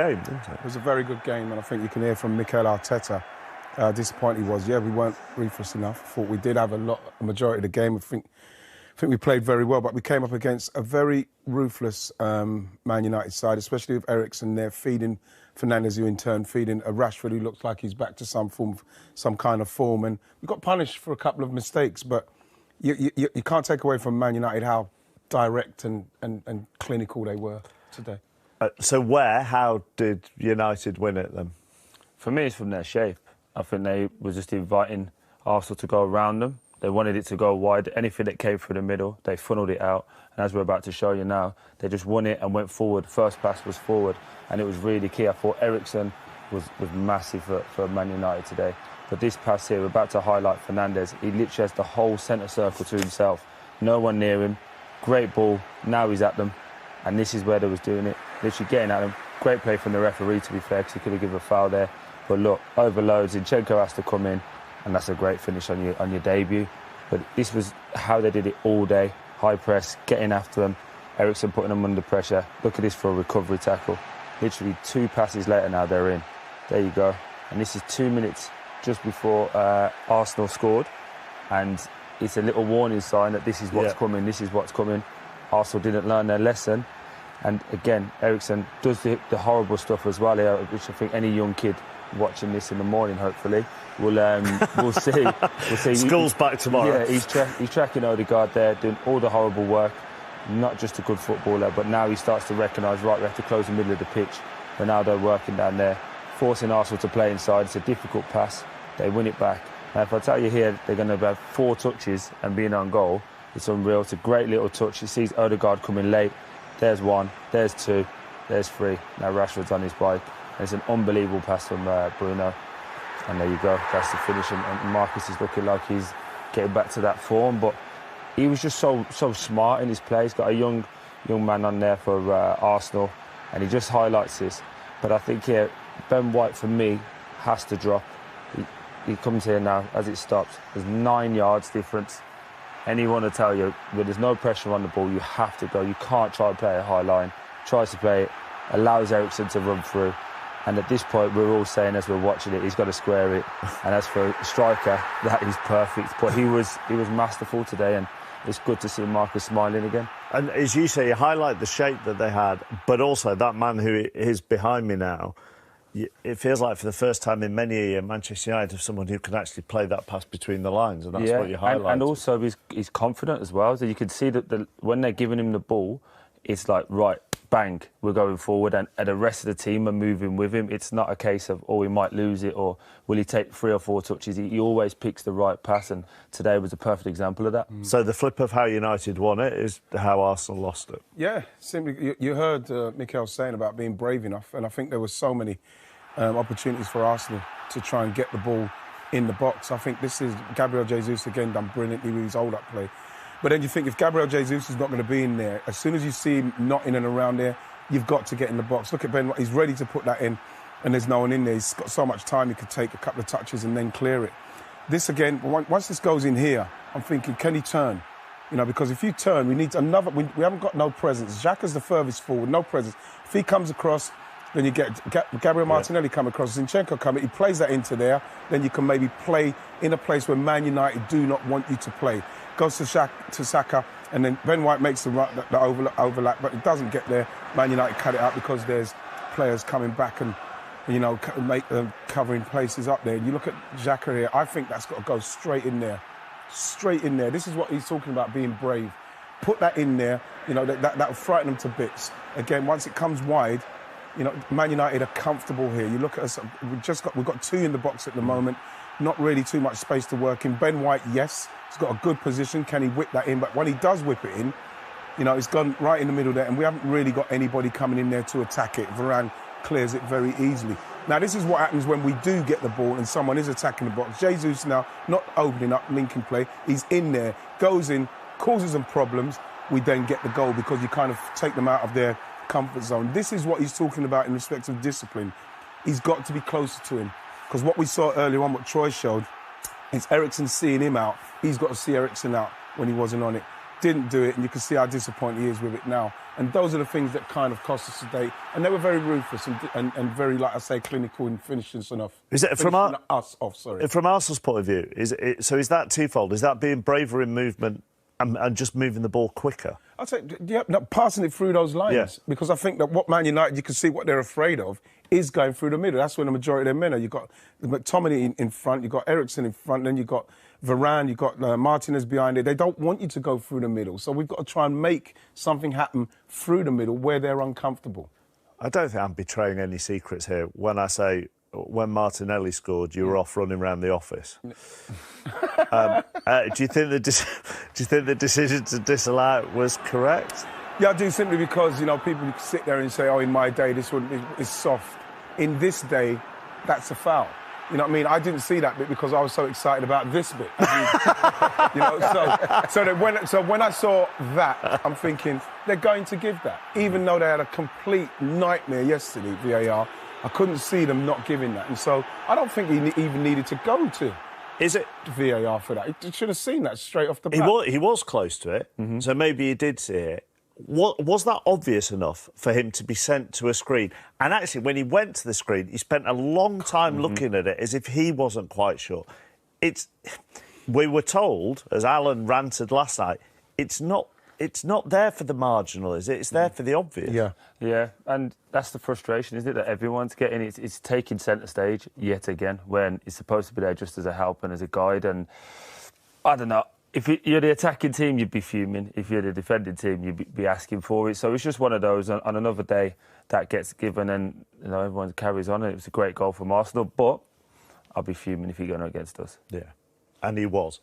game, didn't it? It was a very good game, and I think you can hear from Mikel Arteta how disappointed he was. Yeah, we weren't ruthless enough. I thought we did have a majority of the game. I think we played very well, but we came up against a very ruthless Man United side, especially with Eriksen there feeding Fernandes, who in turn feeding a Rashford, who looks like he's back to some kind of form. And we got punished for a couple of mistakes, but you can't take away from Man United how direct and clinical they were today. How did United win it then? For me, it's from their shape. I think they were just inviting Arsenal to go around them. They wanted it to go wide. Anything that came through the middle, they funneled it out. And as we're about to show you now, they just won it and went forward. First pass was forward, and it was really key. I thought Eriksen was massive for Man United today. But this pass here, we're about to highlight Fernandes. He literally has the whole centre circle to himself. No one near him. Great ball. Now he's at them. And this is where they was doing it. Literally getting at them. Great play from the referee, to be fair, because he could have given a foul there. But look, overloads. Zinchenko has to come in, and that's a great finish on your debut. But this was how they did it all day. High press, getting after them. Eriksen putting them under pressure. Look at this for a recovery tackle. Literally 2 passes later now they're in. There you go. And this is 2 minutes just before Arsenal scored. And it's a little warning sign that this is what's coming, this is what's coming. Arsenal didn't learn their lesson. And again, Eriksen does the horrible stuff as well here, which I think any young kid watching this in the morning, hopefully, we'll see. We'll see. School's back tomorrow. Yeah, he's tracking Odegaard there, doing all the horrible work. Not just a good footballer, but now he starts to recognise, right, we have to close the middle of the pitch. Ronaldo working down there, forcing Arsenal to play inside. It's a difficult pass. They win it back. Now, if I tell you here, they're going to have 4 touches and being on goal, it's unreal. It's a great little touch. He sees Odegaard coming late. There's 1, there's 2, there's 3. Now Rashford's on his bike. And it's an unbelievable pass from Bruno. And there you go. That's the finish. And Marcus is looking like he's getting back to that form. But he was just so smart in his play. He's got a young man on there for Arsenal. And he just highlights this. But I think here, Ben White, for me, has to drop. He comes here now as it stops. There's 9 yards difference. Anyone will tell you, when there's no pressure on the ball, you have to go. You can't try to play a high line. Tries to play it, allows Eriksen to run through. And at this point, we're all saying as we're watching it, he's got to square it. And as for a striker, that is perfect. But he was masterful today, and it's good to see Marcus smiling again. And as you say, you highlight the shape that they had, but also that man who is behind me now, it feels like for the first time in many a year, Manchester United have someone who can actually play that pass between the lines, and that's what you highlight. And also he's confident as well. So you can see that when they're giving him the ball, it's like, right, bang, we're going forward, and the rest of the team are moving with him. It's not a case of, we might lose it, or will he take 3 or 4 touches. He always picks the right pass, and today was a perfect example of that. So the flip of how United won it is how Arsenal lost it. Yeah, simply, you heard Mikel saying about being brave enough, and I think there were so many opportunities for Arsenal to try and get the ball in the box. I think this is Gabriel Jesus again done brilliantly with his hold-up play. But then you think if Gabriel Jesus is not going to be in there, as soon as you see him not in and around there, you've got to get in the box. Look at Ben, he's ready to put that in, and there's no one in there. He's got so much time, he could take a couple of touches and then clear it. This again, once this goes in here, I'm thinking, can he turn? You know, because if you turn, we need another, we haven't got no presence. Xhaka's the furthest forward, no presence. If he comes across, then you get Gabriel Martinelli come across, Zinchenko come, he plays that into there, then you can maybe play in a place where Man United do not want you to play. Goes to Saka, and then Ben White makes the overlap, but it doesn't get there. Man United cut it out because there's players coming back and, you know, make them covering places up there. And you look at Xhaka here, I think that's got to go straight in there. Straight in there. This is what he's talking about, being brave. Put that in there, you know, that'll frighten them to bits. Again, once it comes wide, you know, Man United are comfortable here. You look at us, we've got 2 in the box at the moment. Not really too much space to work in. Ben White, yes, he's got a good position. Can he whip that in? But when he does whip it in, you know, it's gone right in the middle there, and we haven't really got anybody coming in there to attack it. Varane clears it very easily. Now, this is what happens when we do get the ball and someone is attacking the box. Jesus now not opening up, linking play. He's in there, goes in, causes them problems. We then get the goal because you kind of take them out of their comfort zone. This is what he's talking about in respect of discipline. He's got to be closer to him. Because what we saw earlier on, what Troy showed, is Eriksen seeing him out. He's got to see Eriksen out when he wasn't on it. didn't do it, and you can see how disappointed he is with it now. And those are the things that kind of cost us today. And they were very ruthless and very, like I say, clinical in finishing us off. Is it from us off? Sorry. From Arsenal's point of view, is that twofold? Is that being braver in movement and just moving the ball quicker? I'd say, yeah, no, passing it through those lines. Yeah. Because I think that what Man United, you can see what they're afraid of is going through the middle. That's where the majority of their men are. You've got McTominay in front, you've got Eriksen in front, then you've got Varane, you've got Martinez behind it. They don't want you to go through the middle. So we've got to try and make something happen through the middle where they're uncomfortable. I don't think I'm betraying any secrets here when I say when Martinelli scored, you were off running around the office. Do you think the decision to disallow it was correct? Yeah, I do, simply because, you know, people sit there and say, oh, in my day, this one is soft. In this day, that's a foul. You know what I mean? I didn't see that bit because I was so excited about this bit. You know, so when I saw that, I'm thinking, they're going to give that. Even though they had a complete nightmare yesterday, VAR, I couldn't see them not giving that. And so I don't think he even needed to go to VAR for that. He should have seen that straight off the bat. He was close to it, so maybe he did see it. Was that obvious enough for him to be sent to a screen? And actually, when he went to the screen, he spent a long time looking at it as if he wasn't quite sure. We were told, as Alan ranted last night, it's not there for the marginal, is it? It's there for the obvious. Yeah, and that's the frustration, isn't it? That everyone's getting it's taking centre stage yet again when it's supposed to be there just as a help and as a guide. And I don't know. If you're the attacking team, you'd be fuming. If you're the defending team, you'd be asking for it. So it's just one of those. On another day, that gets given, and you know everyone carries on. And it was a great goal from Arsenal, but I'll be fuming if you're going against us. Yeah, and he was.